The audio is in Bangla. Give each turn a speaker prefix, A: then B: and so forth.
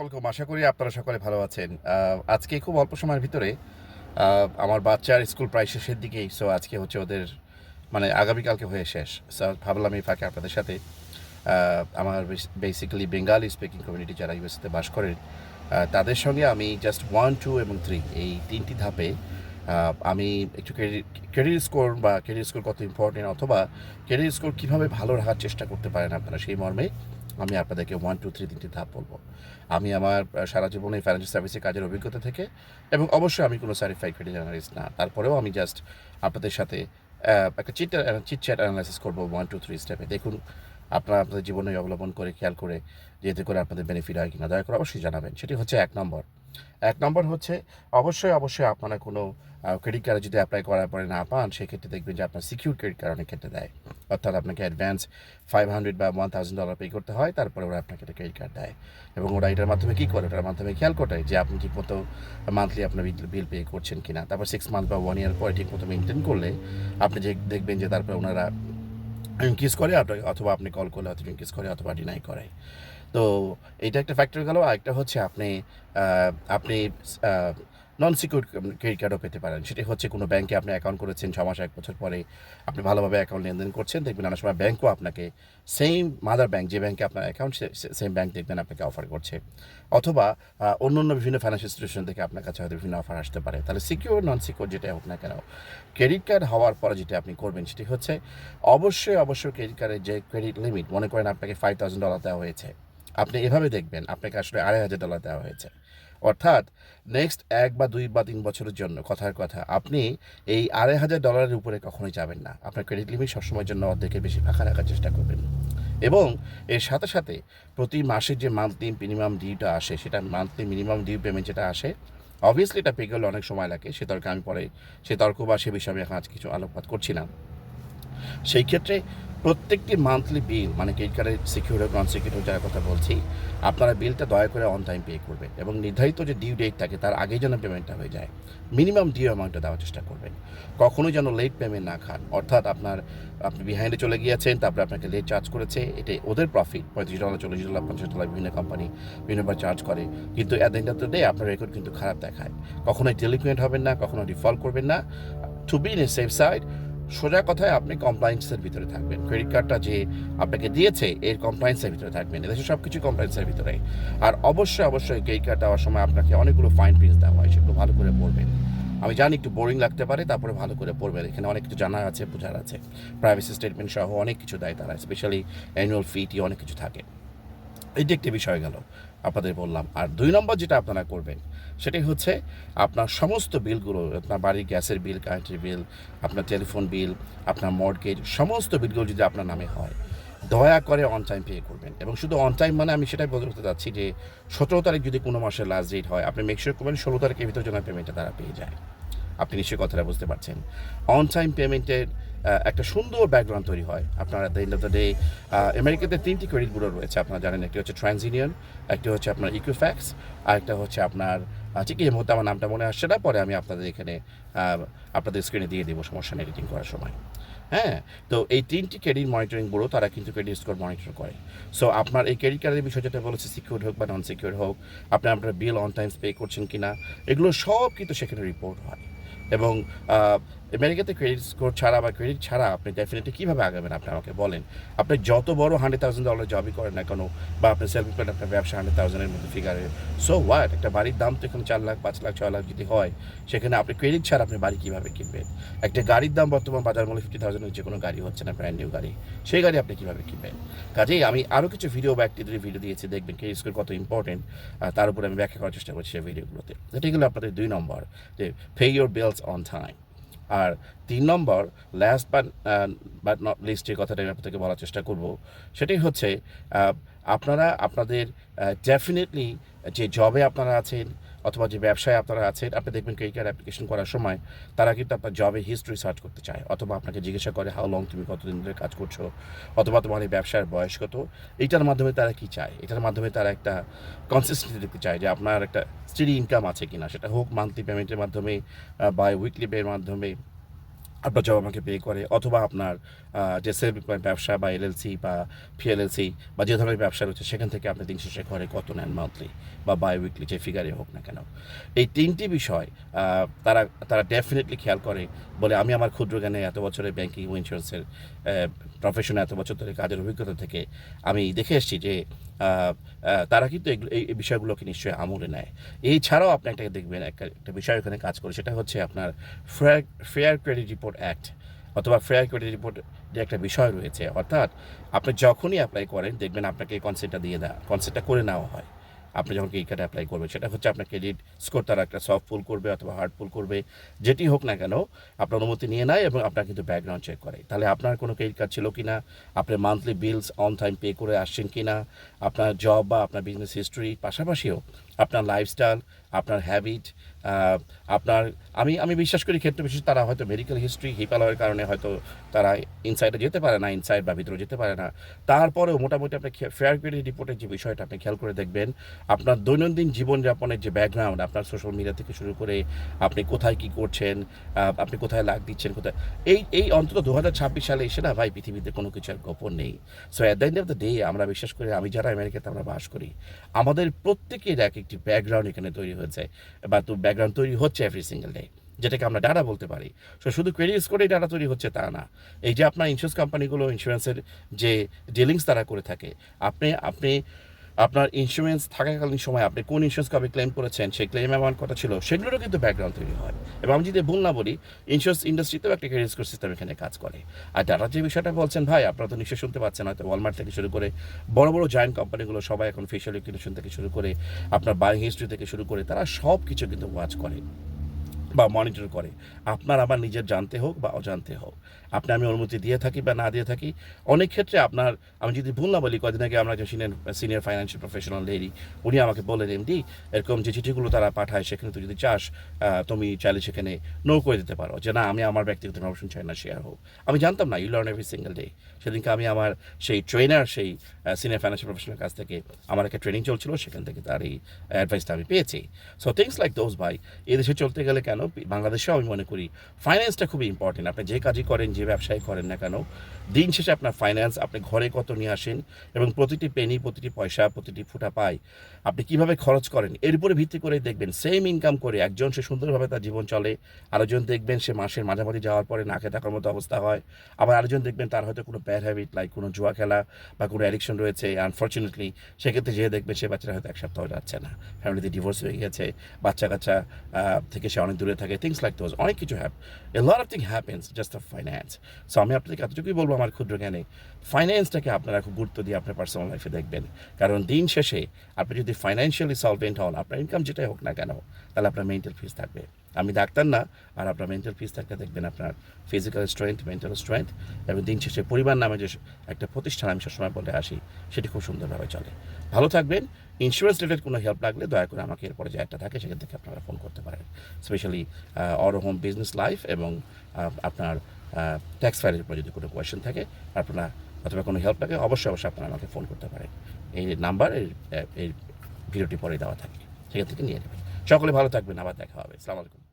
A: আলাইকুম। আশা করি আপনারা সকলে ভালো আছেন। আজকে খুব অল্প সময়ের ভিতরে আমার বাচ্চার স্কুল প্রায় শেষের দিকেই। সো আজকে হচ্ছে ওদের মানে আগামীকালকে হয়ে শেষ। সো ভাবলাম এই ফাঁকে আপনাদের সাথে আমার বেসিক্যালি বেঙ্গালি স্পিকিং কমিউনিটি যারা ইউএসএতে বাস করেন তাদের সঙ্গে আমি জাস্ট 1, 2 এবং 3 এই 3টি ধাপে আমি একটু ক্রেডিট স্কোর বা ক্রেডিট স্কোর কত ইম্পর্টেন্ট অথবা ক্রেডিট স্কোর কীভাবে ভালো রাখার চেষ্টা করতে পারেন আপনারা সেই মর্মে আমি আপনাদেরকে 1, 2, 3 তিনটি ধাপ বলবো। আমি আমার সারা জীবনে ফাইন্যান্সিয়াল সার্ভিসে কাজের অভিজ্ঞতা থেকে এবং অবশ্যই আমি কোনো সার্টিফাইড ক্রেডিট অ্যানালিস্ট না, তারপরেও আমি জাস্ট আপনাদের সাথে একটা চিটচ্যাট অ্যানালাইসিস করবো 1, 2, 3 স্টেপে। দেখুন আপনারা আপনাদের জীবনে অবলম্বন করে খেয়াল করে যে এতে করে আপনাদের বেনিফিট হয় কিনা দয়া করে অবশ্যই জানাবেন। সেটি হচ্ছে 1 নম্বর হচ্ছে অবশ্যই আপনারা কোনো ক্রেডিট কার্ডে যদি অ্যাপ্লাই করার পরে না পান সেক্ষেত্রে দেখবেন যে আপনার সিকিউর ক্রেডিট কার্ড অনেক ক্ষেত্রে দেয়, অর্থাৎ আপনাকে অ্যাডভান্স $500 বা $1,000 পে করতে হয়, তারপরে ওরা আপনাকে একটা ক্রেডিট কার্ড দেয় এবং ওরা এটার মাধ্যমে কী করে, ওটার মাধ্যমে খেয়াল করে যে আপনি ঠিকমতো মান্থলি আপনার বিল পে করছেন কিনা, তারপর 6 মান্থ বা 1 ইয়ার পরে ঠিকমতো মেনটেন করলে আপনি যে দেখবেন যে তারপরে ওনারা ইনক্রিজ করে আপনাকে, অথবা আপনি কল করলে হয়তো ইনক্রিজ করে অথবা ডিনাই করে। তো এইটা একটা ফ্যাক্টর গেল। আরেকটা হচ্ছে আপনি নন সিকিউর ক্রেডিট কার্ডও পেতে পারেন। সেটি হচ্ছে কোনো ব্যাংকে আপনি অ্যাকাউন্ট করেছেন 6 মাস 1 বছর পরে আপনি ভালোভাবে অ্যাকাউন্ট লেনদেন করছেন, দেখবেন অনেক সময় ব্যাংকও আপনাকে সেম মাদার ব্যাংক যে ব্যাংকে আপনার অ্যাকাউন্ট সেম ব্যাংক দেখবেন আপনাকে অফার করছে, অথবা অন্য বিভিন্ন ফাইন্যান্সিয়াল ইনস্টিটিউশন থেকে আপনার কাছে হয়তো বিভিন্ন অফার আসতে পারে। তাহলে সিকিউর নন সিকিউর যেটাই হোক না কেন, ক্রেডিট কার্ড হওয়ার পরে যেটা আপনি করবেন সেটি হচ্ছে অবশ্যই ক্রেডিট কার্ডের যে ক্রেডিট লিমিট, মনে করেন আপনাকে $5,000 দেওয়া হয়েছে, আপনি এভাবে দেখবেন আপনাকে আসলে $2,500 দেওয়া হয়েছে, অর্থাৎ নেক্সট 1 বা 2 বা 3 বছরের জন্য কথার কথা আপনি এই $2,500 উপরে কখনোই যাবেন না। আপনার ক্রেডিট লিমিট সবসময়ের জন্য অর্ধেকের বেশি ফাঁকা রাখার চেষ্টা করবেন এবং এর সাথে প্রতি মাসের যে মান্থলি মিনিমাম ডিউটা আসে, সেটা মান্থলি মিনিমাম ডিউ পেমেন্ট যেটা আসে, অবভিয়াসলি এটা পে করলে অনেক সময় লাগে, সে তর্ক বা সে বিষয়ে আমি এখন আজ কিছু আলোকপাত করছি না। সেই ক্ষেত্রে প্রত্যেকটি মান্থলি বিল মানে ক্রেডিট কার্ডের সিকিউর হোক নন সিকিউর হোক যার কথা বলছি, আপনারা বিলটা দয়া করে অন টাইম পে করবেন এবং নির্ধারিত যে ডিউ ডেট থাকে তার আগেই যেন পেমেন্টটা হয়ে যায়। মিনিমাম ডিউ অ্যামাউন্টটা দেওয়ার চেষ্টা করবেন, কখনোই যেন লেট পেমেন্ট না খান। অর্থাৎ আপনি বিহাইন্ডে চলে গিয়েছেন, তারপরে আপনাকে লেট চার্জ করেছে, এটা ওদের প্রফিট, $35, $40, $50 বিভিন্ন কোম্পানি বিভিন্নবার চার্জ করে, কিন্তু at the end of the day আপনার রেকর্ড কিন্তু খারাপ দেখায়। কখনোই ডেলিকুয়েন্ট হবেন না, কখনো ডিফল্ট করবেন না। To be in a safe side, সোজা কথায় আপনি কমপ্লায়েন্সের ভিতরে থাকবেন। ক্রেডিট কার্ডটা যে আপনাকে দিয়েছে এর কমপ্লায়েন্সের ভিতরে থাকবেন, এদেশে সব কিছু কমপ্লায়েন্সের ভিতরে। আর অবশ্যই ক্রেডিট কার্ড দেওয়ার সময় আপনাকে অনেকগুলো ফাইন প্রিন্ট দেওয়া হয়, সেগুলো ভালো করে পড়বেন। আমি জানি একটু বোরিং লাগতে পারে, তারপরে ভালো করে পড়বেন, এখানে অনেক কিছু জানা আছে, বোঝার আছে। প্রাইভেসি স্টেটমেন্ট সহ অনেক কিছু দেয় তারা, স্পেশালি অ্যানুয়াল ফি অনেক কিছু থাকে। এইটি একটি বিষয় গেল আপনাদের বললাম। আর 2 নম্বর যেটা আপনারা করবেন সেটাই হচ্ছে আপনার সমস্ত বিলগুলো, আপনার বাড়ির গ্যাসের বিল, কারেন্টের বিল, আপনার টেলিফোন বিল, আপনার মর্টগেজ, সমস্ত বিলগুলো যদি আপনার নামে হয় দয়া করে অন টাইম পে করবেন। এবং শুধু অন টাইম মানে আমি সেটাই বলতে চাচ্ছি যে 17 তারিখ যদি কোনো মাসের লাস্ট ডেট হয়, আপনি মেক শিওর করবেন 16 তারিখের ভিতরে যেন পেমেন্টটা তারা পেয়ে যায়। আপনি নিশ্চয়ই কথাটা বুঝতে পারছেন। অন টাইম পেমেন্টের একটা সুন্দর ব্যাকগ্রাউন্ড তৈরি হয়। আপনার at the end of the day আমেরিকাতে 3টি ক্রেডিট ব্যুরো রয়েছে আপনারা জানেন। একটি হচ্ছে ট্রান্সইউনিয়ন, একটি হচ্ছে আপনার ইকুইফ্যাক্স, আর একটা হচ্ছে আপনার ঠিক এই মুহূর্তে আমার নামটা মনে আসছে না, পরে আমি আপনাদের এখানে আপনাদের স্ক্রিনে দিয়ে দেবো, সমস্যা নেই এডিটিং করার সময়। হ্যাঁ, তো এই 3টি ক্রেডিট মনিটরিং ব্যুরো তারা কিন্তু ক্রেডিট স্কোর মনিটর করে। সো আপনার এই ক্রেডিট কার্ডের বিষয় যেটা বলেছে, সিকিউর হোক বা নন সিকিউর হোক, আপনার বিল অন টাইম পে করছেন কিনা, এগুলো সব কিন্তু সেখানে রিপোর্ট হয়। এবং আমেরিকাতে ক্রেডিট স্কোর ছাড়া বা ক্রেডিট ছাড়া আপনি ডেফিনেটলি কীভাবে আগাবেন আপনি আমাকে বলেন। আপনি যত বড় $100,000 জবই করেন না কেন, বা আপনি সেলফ এমপ্লয়েড, আপনার ব্যবসা 100,000-এর মধ্যে ফিগারে, সো হোয়াট, একটা বাড়ির দাম তো এখানে 4 লাখ, 5 লাখ, 6 লাখ যদি হয়, সেখানে আপনি ক্রেডিট ছাড়া আপনি বাড়ি কীভাবে কিনবেন? একটা গাড়ির দাম বর্তমান বাজার মূল্য 50,000-এর নিচে কোনো গাড়ি হচ্ছে না, ব্র্যান্ড নিউ গাড়ি, সেই গাড়ি আপনি কীভাবে কিনবেন? কাজেই আমি আরও কিছু ভিডিও বা অ্যাক্টিভিটি ভিডিও দিয়েছি, দেখবেন ক্রেডিট স্কোর কত ইম্পর্টেন্ট, তার উপরে আমি ব্যাখ্যা করার চেষ্টা করছি সেই ভিডিওগুলোতে। এটাই হলো আপনাদের 2 নম্বর, যে pay your bills on time. আর 3 নম্বর, লাস্ট বাট নট লিস্ট, যে কথাটা আমি আপনাদেরকে বলার চেষ্টা করব সেটাই হচ্ছে আপনারা আপনাদের ডেফিনেটলি যে জবে আপনারা আছেন অথবা যে ব্যবসায় আপনারা আছেন, আপনি দেখবেন ক্রেডিট কার্ড অ্যাপ্লিকেশন করার সময় তারা কিন্তু আপনার জবে হিস্ট্রি সার্চ করতে চায়, অথবা আপনাকে জিজ্ঞাসা করে হাউ লং, তুমি কতদিন ধরে কাজ করছো, অথবা তোমার এই ব্যবসার বয়স কত। এইটার মাধ্যমে তারা কী চায়, এটার মাধ্যমে তারা একটা কনসিস্টেন্সি দেখতে চায় যে আপনার একটা স্টেডি ইনকাম আছে কিনা, সেটা হোক মান্থলি পেমেন্টের মাধ্যমে বা উইকলি পের মাধ্যমে, আপনার জব আমাকে পে করে, অথবা আপনার যে সেলফ ব্যবসা বা এলএলসি বা পিএলএলসি বা যে ধরনের ব্যবসা রয়েছে সেখান থেকে আপনি দিন শেষে ঘরে কত নেন মান্থলি বা বাই উইকলি, যে ফিগারে হোক না কেন। এই তিনটি বিষয় তারা তারা ডেফিনেটলি খেয়াল করে বলে আমি আমার ক্ষুদ্র জ্ঞানে এত বছরের ব্যাংকিং ও ইন্স্যুরেন্সের প্রফেশনে এত বছর ধরে কাজের অভিজ্ঞতা থেকে আমি দেখে এসেছি যে তারা কিন্তু এই বিষয়গুলোকে নিশ্চয়ই আমলে নেয়। এছাড়াও আপনি একটা দেখবেন একটা বিষয় ওখানে কাজ করে, সেটা হচ্ছে আপনার ফেয়ার ক্রেডিট রিপোর্ট অ্যাক্ট অথবা ফেয়ার ক্রেডিট রিপোর্ট যে একটা বিষয় রয়েছে। অর্থাৎ আপনি যখনই অ্যাপ্লাই করেন দেখবেন আপনাকে কনসেন্টটা করে নেওয়া হয়। আপনি যখন ক্রেডিট কার্ডে অ্যাপ্লাই করবেন সেটা হচ্ছে আপনার ক্রেডিট স্কোর তারা একটা সফট পুল করবে অথবা হার্ড পুল করবে, যেটি হোক না কেন আপনার অনুমতি নিয়ে নেয় এবং আপনার কিন্তু ব্যাকগ্রাউন্ড চেক করে। তাহলে আপনার কোনো ক্রেডিট কার্ড ছিল কি না, আপনার monthly bills on time pay করে আসছেন কি না, আপনার জব বা আপনার বিজনেস হিস্ট্রি, পাশাপাশিও আপনার লাইফস্টাইল, আপনার হ্যাবিট, আপনার আমি বিশ্বাস করি ক্ষেত্রে বিশেষ তারা হয়তো মেডিকেল হিস্ট্রি হিপালয়ের কারণে হয়তো তারা ইনসাইডে যেতে পারে না, ইনসাইড বা ভিতরে যেতে পারে না। তারপরেও মোটামুটি আপনি ফেয়ার ক্রেডিট রিপোর্টের যে বিষয়টা আপনি খেয়াল করে দেখবেন, আপনার দৈনন্দিন জীবনযাপনের যে ব্যাকগ্রাউন্ড, আপনার সোশ্যাল মিডিয়া থেকে শুরু করে আপনি কোথায় কী করছেন, আপনি কোথায় লাগ দিচ্ছেন, কোথায় এই অন্তত 2026 সালে এসে না ভাই পৃথিবীতে কোনো কিছু আর গোপন নেই। So at the end of the day আমরা বিশ্বাস করি, আমি যারা আমেরিকাতে আমরা বাস করি, আমাদের প্রত্যেকের এক একটি ব্যাকগ্রাউন্ড এখানে তৈরি হয়েছে বা তো ব্যাকগ্রাউন্ড তৈরি হচ্ছে এভরি সিঙ্গেল ডে, যেটাকে আমরা ডাটা বলতে পারি। সো শুধু ক্রেডিট স্কোরেই ডাটা তৈরি হচ্ছে তা না। এই যে আপনার ইন্স্যুরেন্স কোম্পানিগুলো ইন্স্যুরেন্সের যে ডিলিংস তারা করে থাকে, আপনি আপনি আপনার ইন্স্যুরেন্স থাকাকালীন সময় আপনি কোন ইন্স্যুরেন্স কবে ক্লেম করেছেন, সেই ক্লেম অ্যামাউন্ট কত ছিল, সেগুলোরও কিন্তু ব্যাকগ্রাউন্ড তৈরি হয়। এবং আমি যদি ভুল না বলি, ইন্স্যুরেন্স ইন্ডাস্ট্রিতেও একটা ক্রেডিট স্কোর সিস্টেম এখানে কাজ করে। আর ডাটার যে বিষয়টা বলছেন ভাই, আপনারা তো নিশ্চয়ই শুনতে পাচ্ছেন, হয়তো ওয়ালমার্ট থেকে শুরু করে বড় বড় জায়ান্ট কোম্পানিগুলো সবাই এখন ফেশিয়াল রিকগনিশন থেকে শুরু করে আপনার বাইং হিস্ট্রি থেকে শুরু করে তারা সব কিছু কিন্তু ওয়াচ করে বা মনিটর করে। আপনার আমার নিজের জানতে হোক বা অজান্তে হোক, আপনি আমি অনুমতি দিয়ে থাকি বা না দিয়ে থাকি, অনেক ক্ষেত্রে আপনার, আমি যদি ভুল না বলি, কদিন আগে আমরা যে সিনিয়র ফাইন্যান্সিয়াল প্রফেশনাল লেডি, উনি আমাকে বললেন এমডি এরকম যে চিঠিগুলো তারা পাঠায় সেখানে তুই যদি চাস তুমি চাইলে সেখানে নো করে দিতে পারো, যে না আমি আমার ব্যক্তিগত ইনফরমেশন চাই না শেয়ার হোক। আমি জানতাম না, you learn every single day. সেদিনকে আমি আমার সেই ট্রেনার, সেই সিনিয়র ফাইন্যান্সিয়াল প্রফেশনাল কাছ থেকে আমার একটা ট্রেনিং চলছিল, সেখান থেকে তার এই অ্যাডভাইসটা আমি পেয়েছি। সো থিংস লাইক দোজ ভাই, এদেশে চলতে গেলে কেন বাংলাদেশেও আমি মনে করি ফাইন্যান্সটা খুবই ইম্পর্টেন্ট। আপনি যে কাজই করেন, যে ব্যবসায় করেন না কেন, দিন শেষে আপনার ফাইন্যান্স, আপনি ঘরে কত নিয়ে আসেন এবং প্রতিটি পেনি, প্রতিটি পয়সা, প্রতিটি ফুটা পায় আপনি কীভাবে খরচ করেন, এর উপরে ভিত্তি করে দেখবেন সেম ইনকাম করে একজন সে সুন্দরভাবে তার জীবন চলে, আরেকজন দেখবেন সে মাসের মাঝামাঝি যাওয়ার পরে না খেয়ে থাকার মতো অবস্থা হয়, আবার আরেকজন দেখবেন তার হয়তো কোনো ব্যাড হ্যাবিট লাইক কোনো জুয়া খেলা বা কোনো অ্যাডিকশন রয়েছে, আনফর্চুনেটলি সেক্ষেত্রে যে দেখবেন সে বাচ্চারা হয়তো এক সপ্তাহ যাচ্ছে না, ফ্যামিলিতে ডিভোর্স হয়ে গেছে, বাচ্চা কাচ্চা থেকে সে অনেক দূরে থাকে, থিংস লাইক দোজ, অনেক কিছু a lot of thing happens just of finance. So আমি আপনাদেরকে এতটুকুই বলবো আমার ক্ষুদ্র জ্ঞানে, ফাইন্যান্সটাকে আপনারা খুব গুরুত্ব দিয়ে আপনার পার্সোনাল লাইফে দেখবেন। কারণ দিন শেষে আপনি যদি ফাইন্যান্সিয়ালি সলভেন্ট হন, আপনার ইনকাম যেটাই হোক না কেন, তাহলে আপনার মেন্টাল পিস থাকবে। আমি ডাক্তার না, আর আপনার মেন্টাল পিস থাকতে দেখবেন আপনার ফিজিক্যাল স্ট্রেংথ, মেন্টাল স্ট্রেংথ, এবং দিন শেষে পরিবার নামে যে একটা প্রতিষ্ঠান আমি সবসময় বলে আসি, সেটি খুব সুন্দরভাবে চলে। ভালো থাকবেন। ইন্স্যুরেন্স রিলেটেড কোনো হেল্প লাগলে দয়া করে আমাকে এরপরে যে একটা থাকে সেখান থেকে আপনারা ফোন করতে পারেন, specially or home business life এবং আপনার ট্যাক্স ফাইলের উপরে যদি কোনো কোয়েশ্চেন থাকে আপনারা অথবা কোনো হেল্প লাগে, অবশ্যই আপনারা আমাকে ফোন করতে পারেন। এই নাম্বার এই ভিডিওটি পরে দেওয়া থাকে, সেখান থেকে নিয়ে নেবেন। সকলে ভালো থাকবেন, আবার দেখা হবে। আসসালামু আলাইকুম।